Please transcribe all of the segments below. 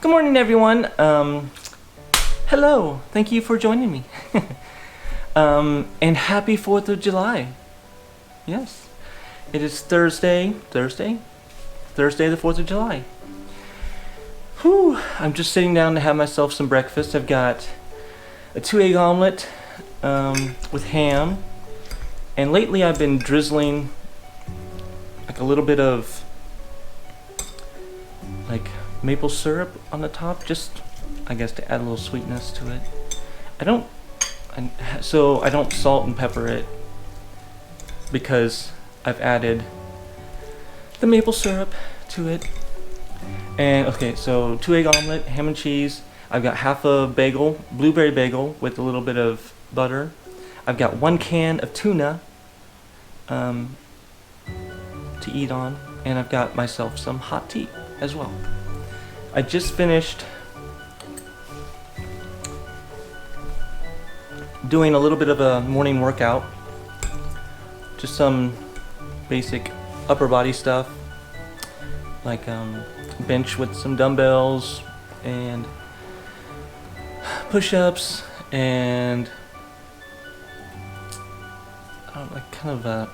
Good morning, everyone. Hello. Thank you for joining me. And happy 4th of July. Yes. It is Thursday the 4th of July. Whew. I'm just sitting down to have myself some breakfast. I've got a 2-egg omelet with ham. And lately I've been drizzling like a little bit of like maple syrup on the top, just I guess to add a little sweetness to it. I don't salt and pepper it because I've added the maple syrup to it. And okay, so 2-egg omelet, ham and cheese. I've got half a bagel, blueberry bagel with a little bit of butter. I've got 1 can of tuna to eat on, and I've got myself some hot tea as well. I just finished doing a little bit of a morning workout, just some basic upper body stuff, like bench with some dumbbells and push-ups and like kind of a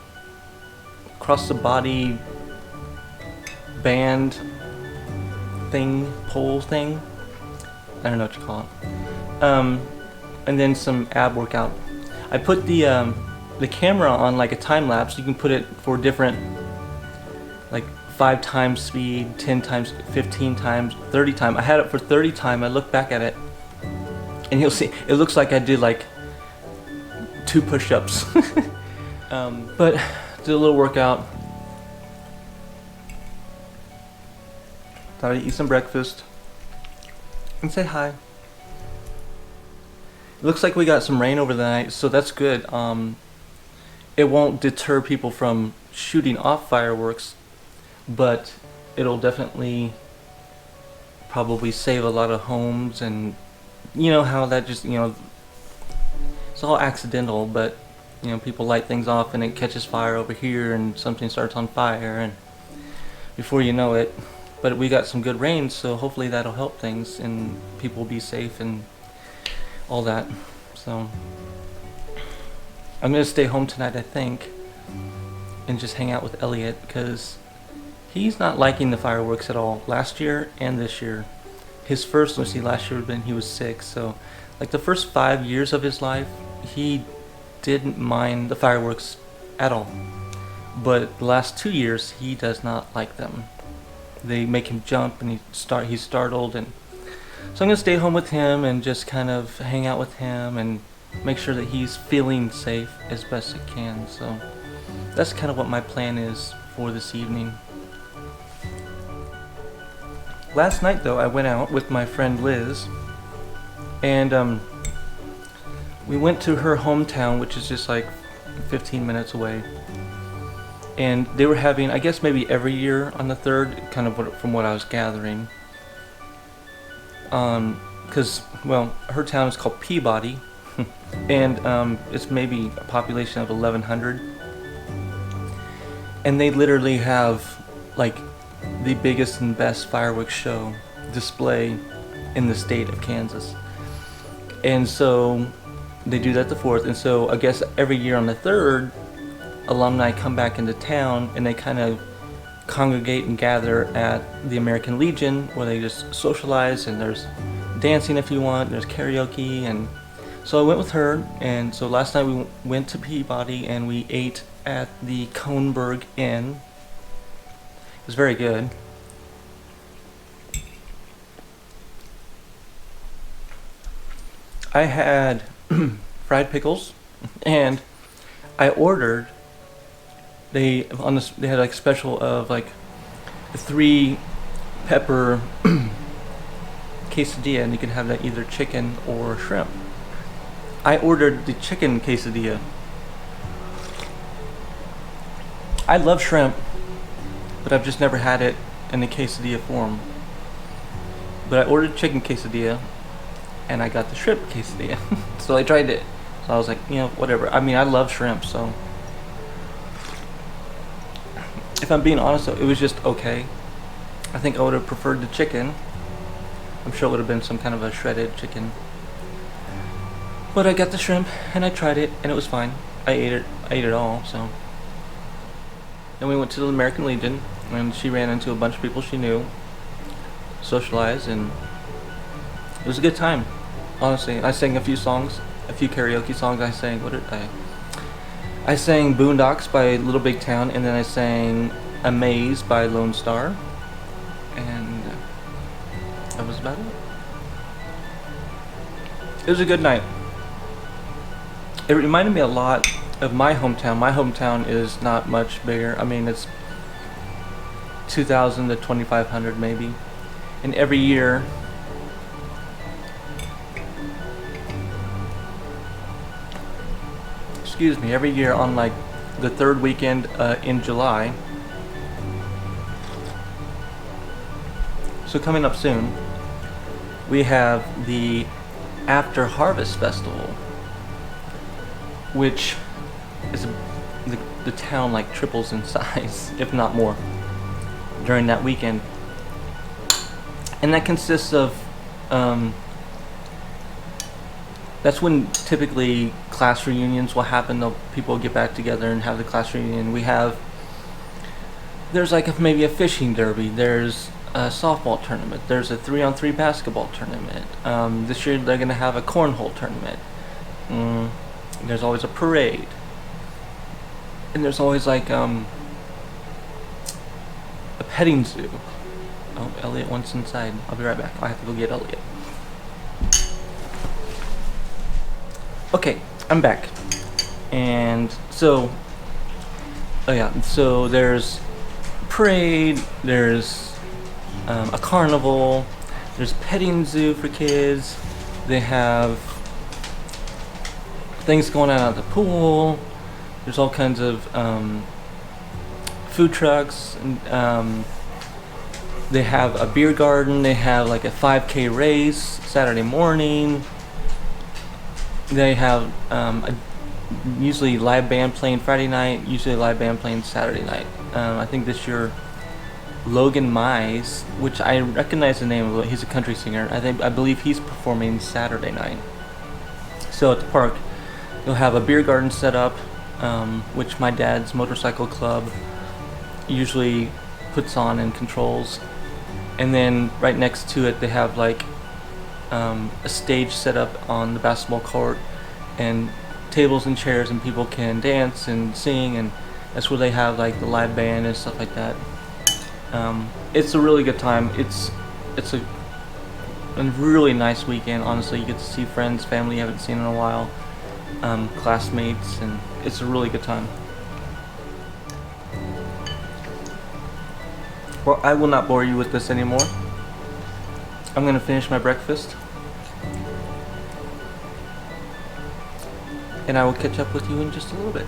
across the body band thing, pole thing. I don't know what you call it. And then some ab workout. I put the camera on like a time lapse. You can put it for different, like 5 times speed, 10 times, 15 times, 30 times. I had it for 30 times. I look back at it, and you'll see it looks like I did like 2 push-ups. But did a little workout. Thought I'd eat some breakfast and say hi. It looks like we got some rain over the night, so that's good. It won't deter people from shooting off fireworks, but it'll definitely probably save a lot of homes. And you know how that just, it's all accidental, but people light things off and it catches fire over here and something starts on fire, and before you know it. But we got some good rain, so hopefully that'll help things and people will be safe and all that. So I'm gonna stay home tonight, I think, and just hang out with Elliot because he's not liking the fireworks at all. Last year and this year, his first, last year when he was 6, so like the first 5 years of his life, he didn't mind the fireworks at all. But the last 2 years, he does not like them. They make him jump and he's startled, and so I'm gonna stay home with him and just kind of hang out with him and make sure that he's feeling safe as best I can. So that's kind of what my plan is for this evening. Last night though, I went out with my friend Liz, and we went to her hometown, which is just like 15 minutes away. And they were having, I guess maybe every year on the 3rd, kind of from what I was gathering. Because, well, her town is called Peabody, and it's maybe a population of 1,100. And they literally have, like, the biggest and best fireworks show display in the state of Kansas. And so they do that the 4th, and so I guess every year on the 3rd, alumni come back into town and they kind of congregate and gather at the American Legion, where they just socialize, and there's dancing if you want, there's karaoke. And so I went with her, and so last night we went to Peabody and we ate at the Coneberg Inn. It was very good. I had fried pickles, and I ordered, they had like special of like a 3 pepper quesadilla, and you can have that either chicken or shrimp. I ordered the chicken quesadilla. I love shrimp, but I've just never had it in the quesadilla form. But I ordered chicken quesadilla, and I got the shrimp quesadilla. So I tried it. So I was like, whatever. I mean, I love shrimp, so if I'm being honest, though, it was just okay. I think I would have preferred the chicken, I'm sure it would have been some kind of a shredded chicken. But I got the shrimp and I tried it and it was fine. I ate it all, so. Then we went to the American Legion and she ran into a bunch of people she knew, socialized, and it was a good time. Honestly, I sang a few songs, a few karaoke songs. I sang, I sang Boondocks by Little Big Town, and then I sang Amaze by Lone Star, and that was about it. It was a good night. It reminded me a lot of my hometown. My hometown is not much bigger. I mean, it's 2,000 to 2,500 maybe. And every year, every year on like the third weekend in July, so coming up soon, we have the After Harvest Festival, which is the town like triples in size, if not more, during that weekend. And that consists of, that's when typically class reunions will happen. People get back together and have the class reunion. There's like maybe a fishing derby, there's a softball tournament, there's a 3-on-3 basketball tournament. This year they're gonna have a cornhole tournament. There's always a parade. And there's always like a petting zoo. Oh, Elliot wants inside. I'll be right back. I have to go get Elliot. Okay, I'm back. And so, so there's parade, there's a carnival, there's petting zoo for kids, they have things going on at the pool, there's all kinds of food trucks, and they have a beer garden, they have like a 5K race Saturday morning, they have usually live band playing Friday night, usually live band playing Saturday night. I think this year Logan Mize, which I recognize the name of, he's a country singer. I believe he's performing Saturday night. So at the park, you'll have a beer garden set up, which my dad's motorcycle club usually puts on and controls. And then right next to it, they have like a stage set up on the basketball court, and tables and chairs, and people can dance and sing, and that's where they have like the live band and stuff like that. It's a really good time. It's a really nice weekend. Honestly, you get to see friends, family you haven't seen in a while, classmates, and it's a really good time. Well, I will not bore you with this anymore. I'm gonna finish my breakfast, and I will catch up with you in just a little bit.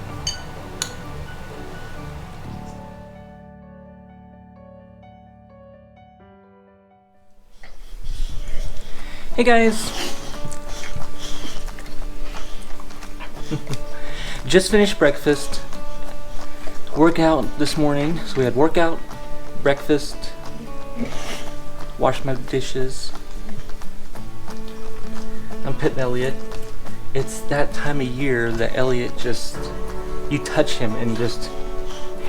Hey guys! Just finished breakfast. Workout this morning. So we had workout, breakfast, washed my dishes. I'm petting Elliot. It's that time of year that Elliot just, you touch him and just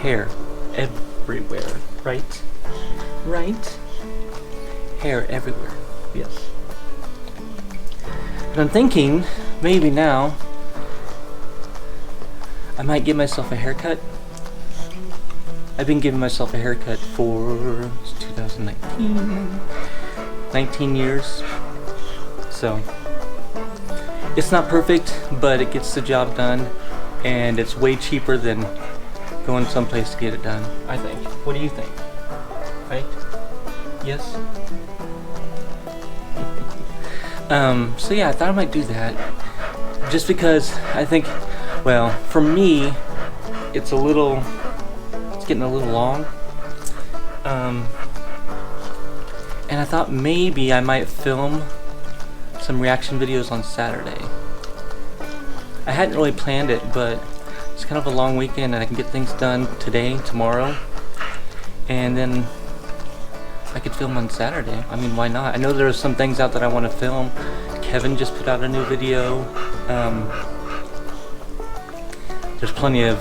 hair everywhere, right? Right? Hair everywhere, yes. And I'm thinking, maybe now, I might give myself a haircut. I've been giving myself a haircut for 2019, 19 years. So, it's not perfect, but it gets the job done, and it's way cheaper than going someplace to get it done, I think. What do you think? Right? Yes? So yeah, I thought I might do that, just because I think, well, for me, it's getting a little long, and I thought maybe I might film some reaction videos on Saturday. I hadn't really planned it, but it's kind of a long weekend and I can get things done today, tomorrow, and then I could film on Saturday. I mean, why not? I know there's some things out that I want to film. Kevin just put out a new video. There's plenty of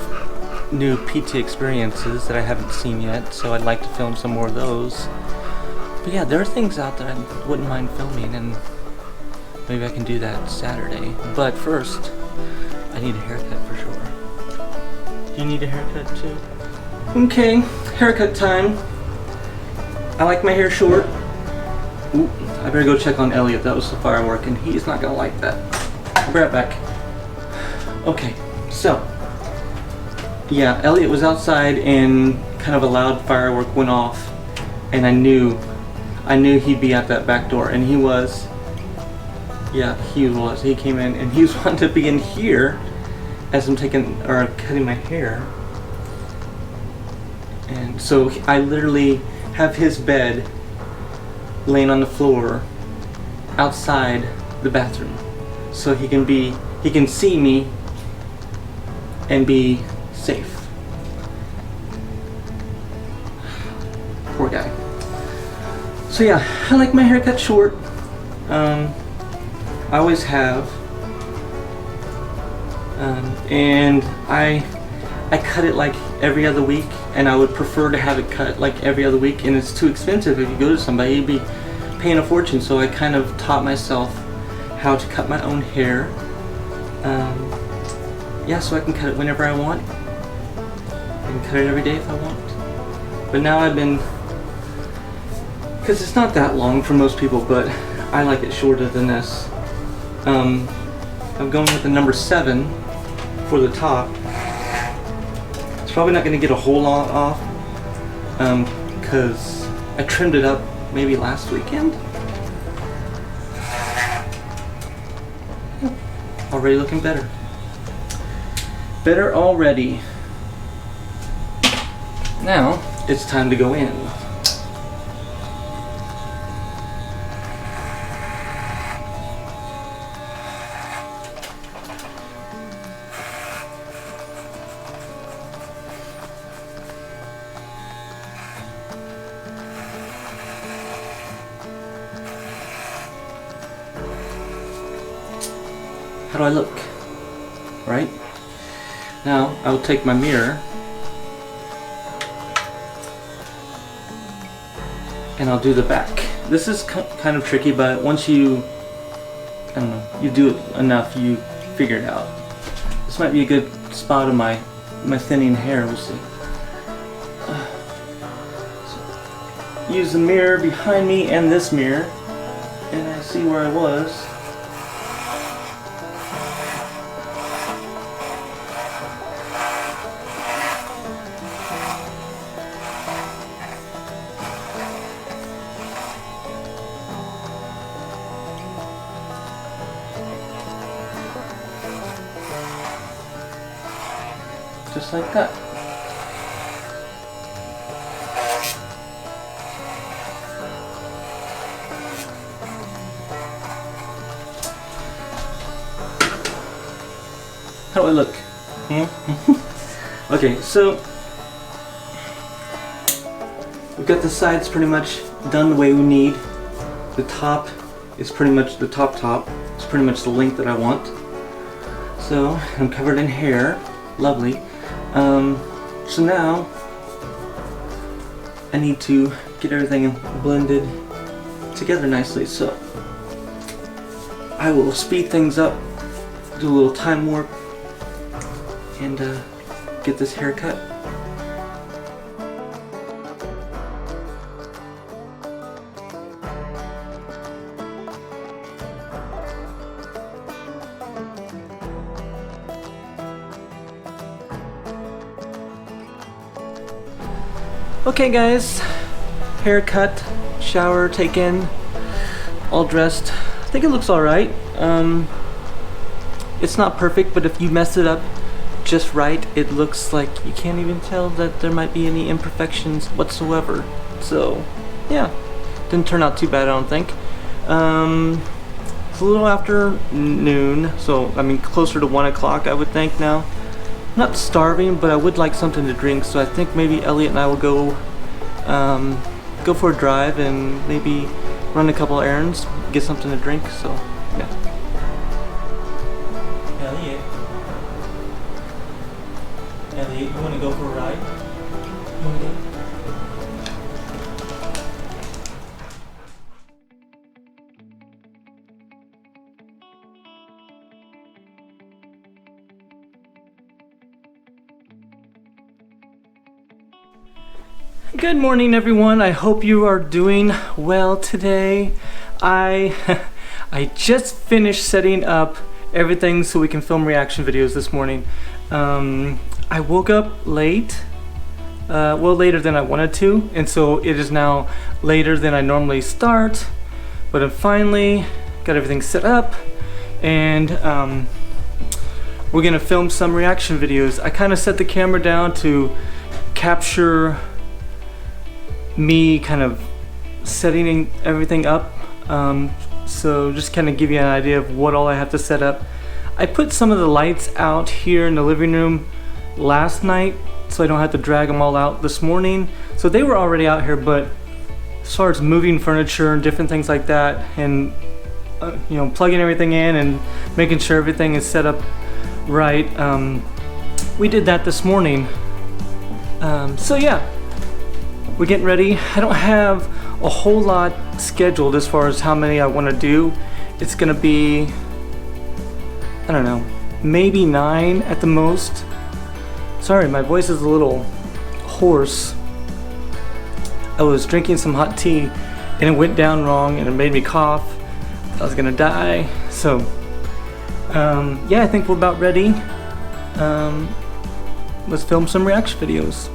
new PT experiences that I haven't seen yet, so I'd like to film some more of those. But yeah, there are things out that I wouldn't mind filming, and maybe I can do that Saturday. But first, I need a haircut for sure. Do you need a haircut too? Okay, haircut time. I like my hair short. Ooh, I better go check on Elliot. That was the firework, and he's not gonna like that. I'll be right back. Okay, so yeah, Elliot was outside and kind of a loud firework went off, and I knew he'd be at that back door, and he was. Yeah, he was. He came in and he was wanting to be in here as I'm cutting my hair. And so I literally have his bed laying on the floor outside the bathroom, so he can see me and be safe. Poor guy. So yeah, I like my hair cut short. I always have. And I cut it like every other week, and I would prefer to have it cut like every other week, and it's too expensive. If you go to somebody, you'd be paying a fortune, so I kind of taught myself how to cut my own hair. Yeah, so I can cut it whenever I want. I can cut it every day if I want. But now I've been, because it's not that long for most people, but I like it shorter than this. I'm going with the number 7 for the top. It's probably not going to get a whole lot off, because I trimmed it up maybe last weekend. Already looking better. Better already. Now it's time to go in. How do I look? Right? Now I will take my mirror and I'll do the back. This is kind of tricky, but once you, I don't know, you do it enough, you figure it out. This might be a good spot of my thinning hair, we'll see. So use the mirror behind me and this mirror, and I see where I was. Just like that. How do I look? Okay, so we've got the sides pretty much done the way we need. The top is pretty much the top. It's pretty much the length that I want. So I'm covered in hair. Lovely. So now I need to get everything blended together nicely, so I will speed things up, do a little time warp, and get this haircut. Okay guys, haircut, shower taken, all dressed. I think it looks alright. It's not perfect, but if you mess it up just right, it looks like you can't even tell that there might be any imperfections whatsoever. So yeah, didn't turn out too bad, I don't think. It's a little after noon, so I mean closer to 1 o'clock I would think now. Not starving, but I would like something to drink, so I think maybe Elliot and I will go go for a drive and maybe run a couple errands, get something to drink. So yeah. Elliot, you want to go for a ride? You want to go? Good morning, everyone. I hope you are doing well today. I just finished setting up everything so we can film reaction videos this morning. I woke up late, well, later than I wanted to, and so it is now later than I normally start, but I finally got everything set up, and we're gonna film some reaction videos. I kind of set the camera down to capture me kind of setting everything up, so just kind of give you an idea of what all I have to set up. I put some of the lights out here in the living room last night so I don't have to drag them all out this morning. So they were already out here, but as far as moving furniture and different things like that, and you know, plugging everything in and making sure everything is set up right, we did that this morning. So yeah, we're getting ready. I don't have a whole lot scheduled as far as how many I want to do. It's gonna be, I don't know, maybe 9 at the most. Sorry, my voice is a little hoarse. I was drinking some hot tea and it went down wrong and it made me cough. I was gonna die. So yeah, I think we're about ready. Let's film some reaction videos.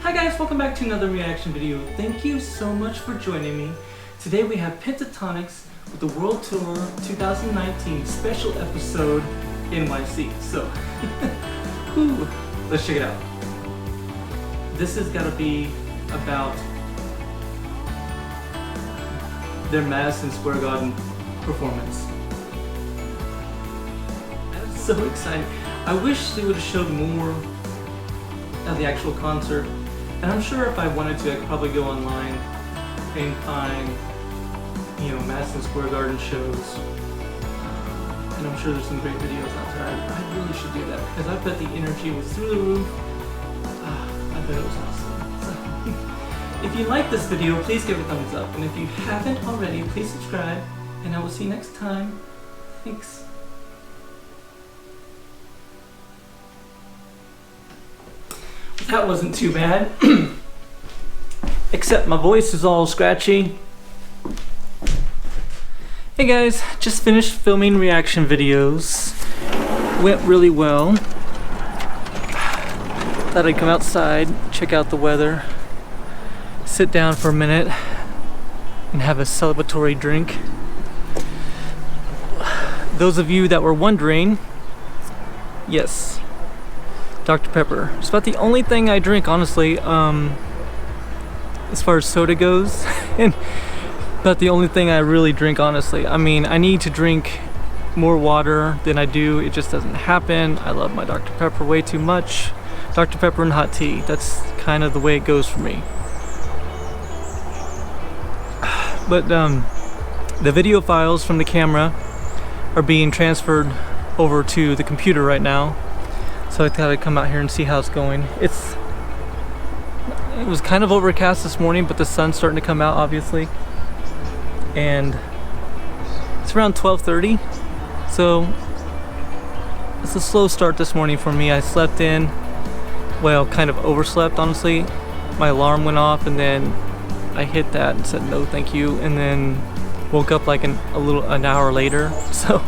Hi guys, welcome back to another reaction video. Thank you so much for joining me. Today we have Pentatonics with the World Tour 2019 special episode NYC. So, whew, let's check it out. This has got to be about their Madison Square Garden performance. I'm so excited. I wish they would have showed more of the actual concert. And I'm sure if I wanted to, I could probably go online and find, you know, Madison Square Garden shows. And I'm sure there's some great videos out there. I really should do that because I bet the energy was through the roof. I bet it was awesome. So, if you like this video, please give it a thumbs up. And if you haven't already, please subscribe. And I will see you next time. Thanks. That wasn't too bad, except my voice is all scratchy. Hey guys, just finished filming reaction videos. Went really well. Thought I'd come outside, check out the weather, sit down for a minute, and have a celebratory drink. Those of you that were wondering, yes, Dr. Pepper. It's about the only thing I drink, honestly, as far as soda goes, and about the only thing I really drink, honestly. I mean, I need to drink more water than I do. It just doesn't happen. I love my Dr. Pepper way too much. Dr. Pepper and hot tea. That's kind of the way it goes for me. But the video files from the camera are being transferred over to the computer right now. So I thought I'd come out here and see how it's going. It was kind of overcast this morning, but the sun's starting to come out, obviously. And it's around 12:30, so it's a slow start this morning for me. I slept in, well, kind of overslept, honestly. My alarm went off, and then I hit that and said no thank you, and then Woke up like an hour later, so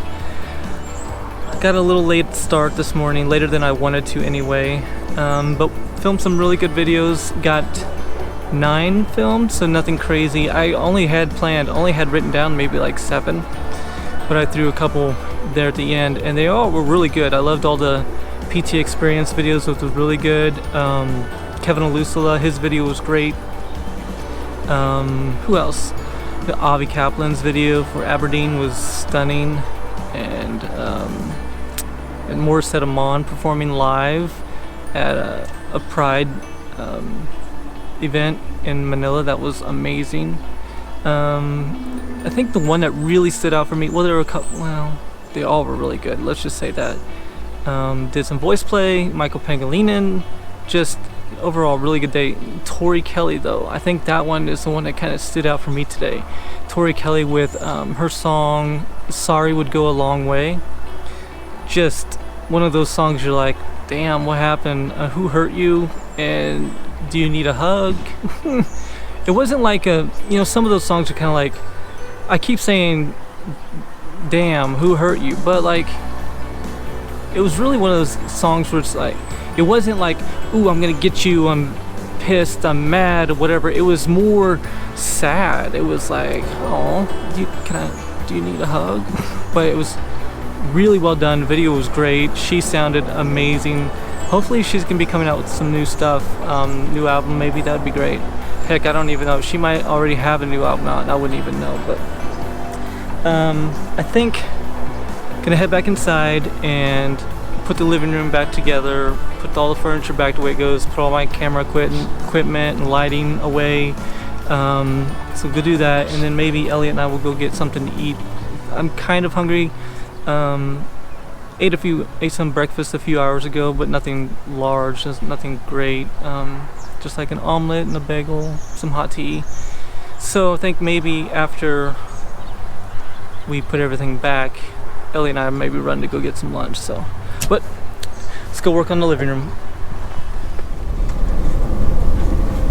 got a little late start this morning, later than I wanted to anyway. But filmed some really good videos. Got 9 filmed, so nothing crazy. I only had written down maybe like 7, but I threw a couple there at the end, and they all were really good. I loved all the PT experience videos, which was really good. Kevin Alusala, his video was great. Who else? The Avi Kaplan's video for Aberdeen was stunning, and Morissette Amon performing live at a Pride event in Manila. That was amazing. I think the one that really stood out for me, well, there were a couple, well, they all were really good, let's just say that. Did some voice play, Michael Pangilinan, just overall really good day. Tori Kelly though, I think that one is the one that kind of stood out for me today. Tori Kelly with her song Sorry Would Go a Long Way. Just one of those songs you're like, damn, what happened? Who hurt you? And do you need a hug? It wasn't like some of those songs are kind of like, I keep saying damn, who hurt you? But like, it was really one of those songs where it's like, it wasn't like, ooh, I'm gonna get you, I'm pissed, I'm mad, or whatever. It was more sad. It was like, oh, do you need a hug? But it was really well done. The video was great. She sounded amazing. Hopefully she's gonna be coming out with some new stuff, new album maybe. That'd be great. Heck, I don't even know. She might already have a new album out and I wouldn't even know. But I think gonna head back inside and put the living room back together, put all the furniture back the way it goes, put all my camera equipment and lighting away. So go do that, and then maybe Elliot and I will go get something to eat. I'm kind of hungry. Ate some breakfast a few hours ago, but nothing large, just nothing great. Just like an omelet and a bagel, some hot tea. So I think maybe after we put everything back, Ellie and I maybe run to go get some lunch. So, but let's go work on the living room.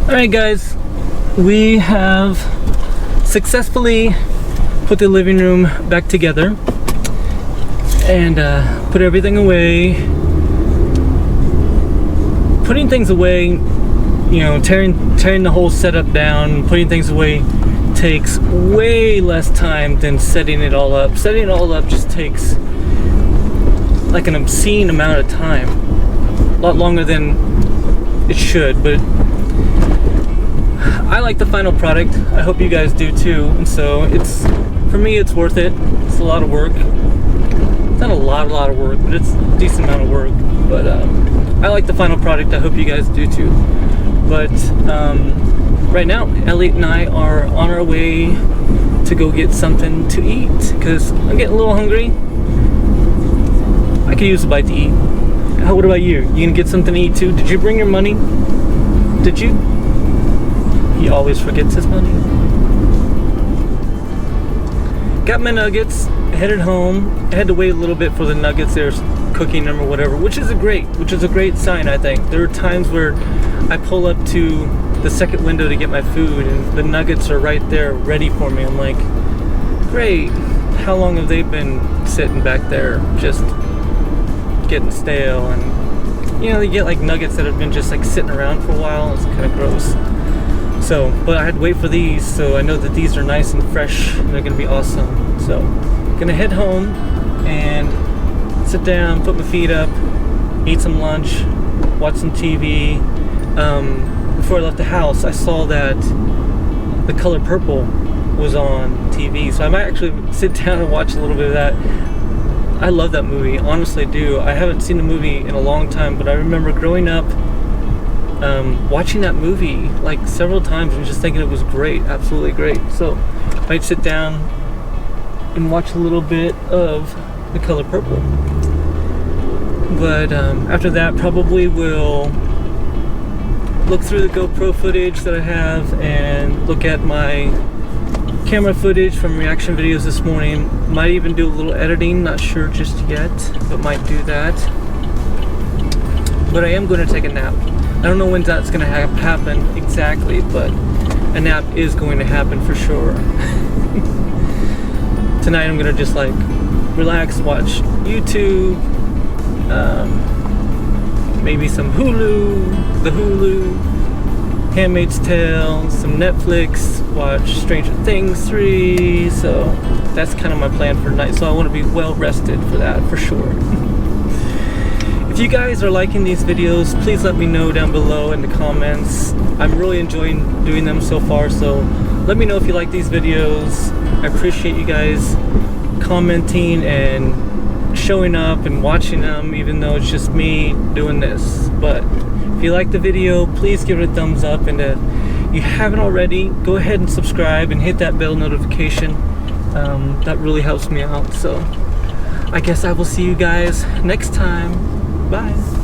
Alright guys, we have successfully put the living room back together and put everything away. Putting things away, tearing the whole setup down, putting things away takes way less time than setting it all up. Setting it all up just takes like an obscene amount of time, a lot longer than it should, but I like the final product. I hope you guys do too, and so for me it's worth it. It's a lot of work. It's not a lot of work, but it's a decent amount of work. But I like the final product. I hope you guys do too. But right now, Elliot and I are on our way to go get something to eat because I'm getting a little hungry. I could use a bite to eat. What about you? You gonna get something to eat too? Did you bring your money? Did you? He always forgets his money. Got my nuggets, headed home. I had to wait a little bit for the nuggets. They're cooking them or whatever, which is a great sign, I think. There are times where I pull up to the second window to get my food and the nuggets are right there ready for me. I'm like, great. How long have they been sitting back there just getting stale? And you get like nuggets that have been just like sitting around for a while. It's kind of gross. So, but I had to wait for these, so I know that these are nice and fresh and they're gonna be awesome. So, gonna head home and sit down, put my feet up, eat some lunch, watch some TV. Before I left the house, I saw that The Color Purple was on TV, so I might actually sit down and watch a little bit of that. I love that movie, honestly do. I haven't seen the movie in a long time, but I remember growing up watching that movie like several times and just thinking it was great, absolutely great. So I might sit down and watch a little bit of The Color Purple. But after that, probably will look through the GoPro footage that I have and look at my camera footage from reaction videos this morning. Might even do a little editing, not sure just yet, but might do that. But I am going to take a nap. I don't know when that's going to happen exactly, but a nap is going to happen for sure. tonight I'm gonna just like relax, watch YouTube, maybe some Hulu, the Hulu, Handmaid's Tale, some Netflix, watch Stranger Things 3. So that's kind of my plan for tonight. So I want to be well rested for that, for sure. If you guys are liking these videos, please let me know down below in the comments. I'm really enjoying doing them so far, so let me know if you like these videos. I appreciate you guys commenting and showing up and watching them, even though it's just me doing this. But if you like the video, please give it a thumbs up, and if you haven't already, go ahead and subscribe and hit that bell notification. That really helps me out. So I guess I will see you guys next time. Bye.